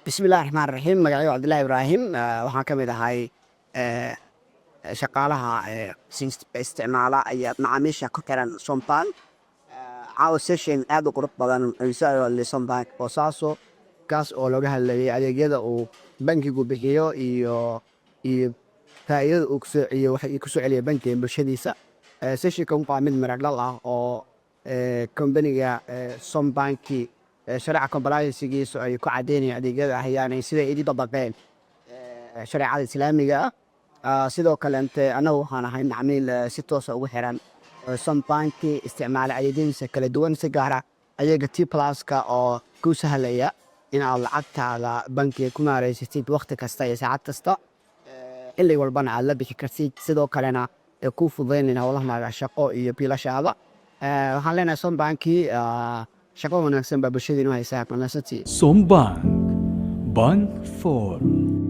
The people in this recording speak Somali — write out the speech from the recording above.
Bismillaahi Raxmaani Raxiim. Magacaygu Cabdillaahi Ibraahim. Waxaan ka mid ahay shaqaalaha isticmaala ayaa macaamiisha ku xiran Sombank. Caawa session aad u qurux badan ayuu soo arooriyay Sombank Boosaaso, kaas oo looga hadlayay adeegyada uu bankigu bixiyo iyo faa'iidada uu waxa uu ku soo celiyay bankiga bulshadiisa. Sessionkan waa mid miracle ah oo company-ga Sombank sharci compliance-giisu ay ku cadeynayaan adeegyada hayaan sida ay dabaqeen shareecada Islaamiga sidoo kale anagu waxaan ahay macmiil si toos ah ugu xiran Sombank isticmaala adeegyadiisa kala duwan si gaar ah adeega T+ka oo kuu sahlaya in aad lacagtaada bankiga ku maareysatid waqti kasta iyo saacad kasta xilli walbana aad la bixi kartid sidoo kalena kuu fududeynaya howlaha shaqo iyo biilashaada. Waxaan leenahay Sombank shaqo wanaagsan baa bulshada inoo haysaa. Sombank Bank for